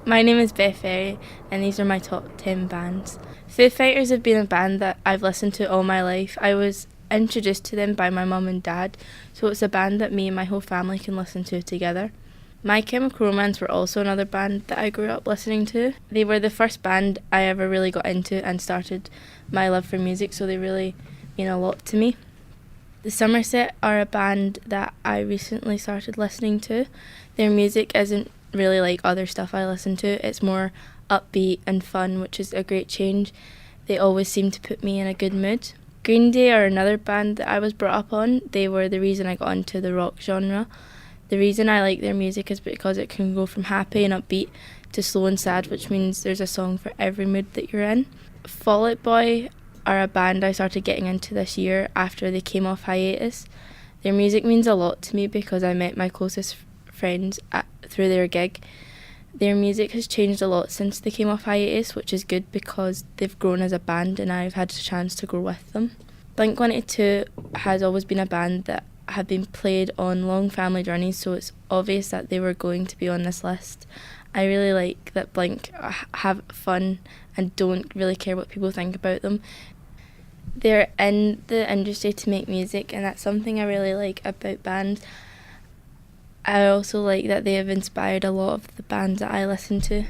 My name is Beth, and these are my top 10 bands. Foo Fighters have been a band that I've listened to all my life. I was introduced to them by my mum and dad, so it's a band that me and my whole family can listen to together. My Chemical Romance were also another band that I grew up listening to. They were the first band I ever really got into and started my love for music, so they really mean a lot to me. The Somerset are a band that I recently started listening to. Their music isn't really like other stuff I listen to. It's more upbeat and fun, which is a great change. They always seem to put me in a good mood. Green Day are another band that I was brought up on. They were the reason I got into the rock genre. The reason I like their music is because it can go from happy and upbeat to slow and sad, which means there's a song for every mood that you're in. Fall Out Boy are a band I started getting into this year after they came off hiatus. Their music means a lot to me because I met my closest friends through their gig. Their music has changed a lot since they came off hiatus, which is good because they've grown as a band and I've had a chance to grow with them. Blink-182 has always been a band that have been played on long family journeys, so it's obvious that they were going to be on this list. I really like that Blink have fun and don't really care what people think about them. They're in the industry to make music, and that's something I really like about bands. I also like that they have inspired a lot of the bands that I listen to.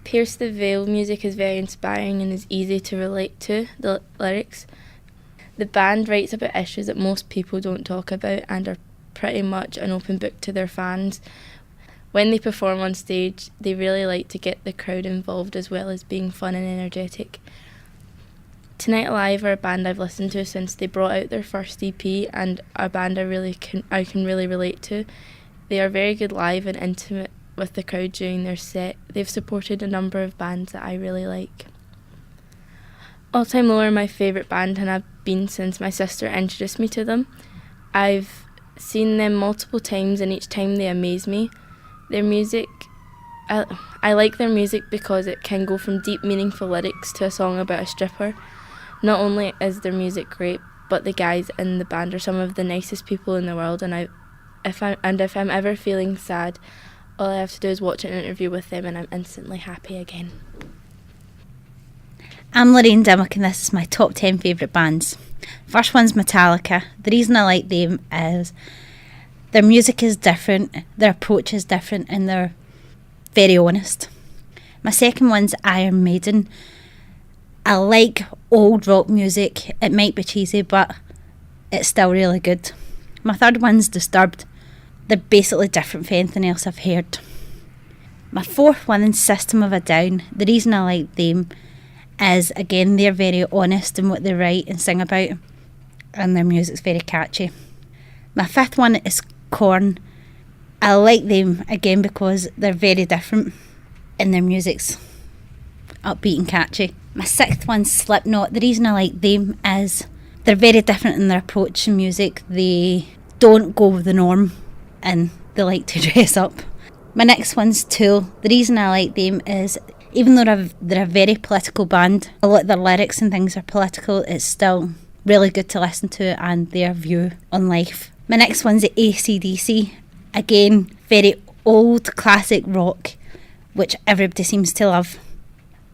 Pierce the Veil music is very inspiring and is easy to relate to, the lyrics. The band writes about issues that most people don't talk about and are pretty much an open book to their fans. When they perform on stage, they really like to get the crowd involved as well as being fun and energetic. Tonight Alive are a band I've listened to since they brought out their first EP, and a band I can really relate to. They are very good live and intimate with the crowd during their set. They've supported a number of bands that I really like. All Time Low are my favourite band and have been since my sister introduced me to them. I've seen them multiple times and each time they amaze me. Their music, I like their music because it can go from deep meaningful lyrics to a song about a stripper. Not only is their music great, but the guys in the band are some of the nicest people in the world, and if I'm ever feeling sad, all I have to do is watch an interview with them and I'm instantly happy again. I'm Lorraine and this is my top 10 favourite bands. First one's Metallica. The reason I like them is their music is different, their approach is different, and they're very honest. My second one's Iron Maiden. I like old rock music. It might be cheesy, but it's still really good. My third one's Disturbed. They're basically different from anything else I've heard. My fourth one is System of a Down. The reason I like them is, again, they're very honest in what they write and sing about, and their music's very catchy. My fifth one is Korn. I like them, again, because they're very different and their music's upbeat and catchy. My sixth one's Slipknot. The reason I like them is they're very different in their approach to music. They don't go with the norm and they like to dress up. My next one's Tool. The reason I like them is, even though they're a very political band, a lot of their lyrics and things are political, it's still really good to listen to and their view on life. My next one's AC/DC. Again, very old classic rock, which everybody seems to love.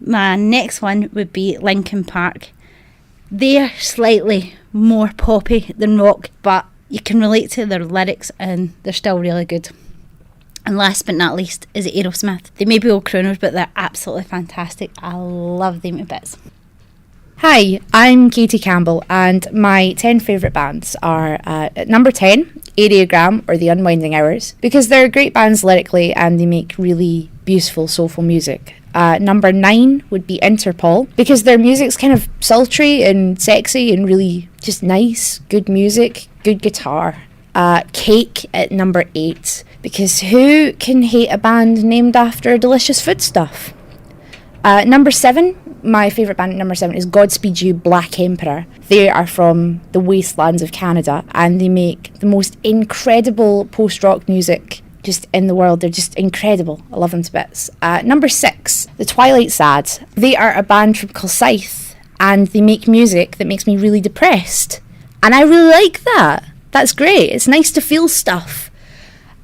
My next one would be Linkin Park. They're slightly more poppy than rock, but you can relate to their lyrics and they're still really good. And last but not least is Aerosmith. They may be old crooners, but they're absolutely fantastic. I love them to bits. Hi, I'm Katie Campbell, and my 10 favourite bands are at number 10, Areogram or The Unwinding Hours, because they're great bands lyrically and they make really beautiful, soulful music. Number 9 would be Interpol, because their music's kind of sultry and sexy and really just nice, good music, good guitar. Cake at number 8, because who can hate a band named after delicious foodstuff? Number 7, my favourite band at number 7 is Godspeed You Black Emperor. They are from the wastelands of Canada and they make the most incredible post-rock music just in the world. They're just incredible. I love them to bits. Number 6, The Twilight Sad. They are a band from Kilsyth and they make music that makes me really depressed. And I really like that. That's great. It's nice to feel stuff.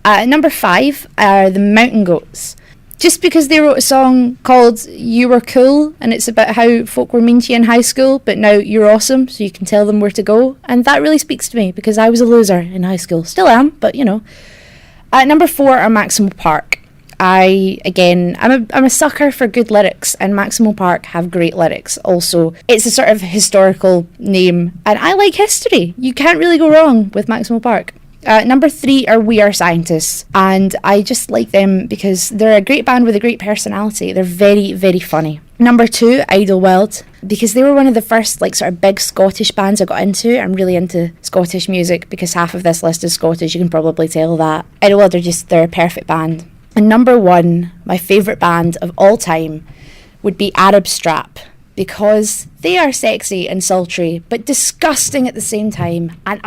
Number 5 are the Mountain Goats. just because they wrote a song called You Were Cool, and it's about how folk were mean to you in high school, but now you're awesome, so you can tell them where to go. And that really speaks to me, because I was a loser in high school. Still am, but you know. At number 4 are Maximal Park. I'm a sucker for good lyrics, and Maximal Park have great lyrics. Also, it's a sort of historical name, and I like history. You can't really go wrong with Maximal Park. Number 3 are We Are Scientists, and I just like them because they're a great band with a great personality. They're very, very funny. Number 2, Idlewild, because they were one of the first like sort of big Scottish bands I got into. I'm really into Scottish music because half of this list is Scottish, you can probably tell that. Idlewild they're a perfect band. And number 1, my favourite band of all time, would be Arab Strap, because they are sexy and sultry, but disgusting at the same time, and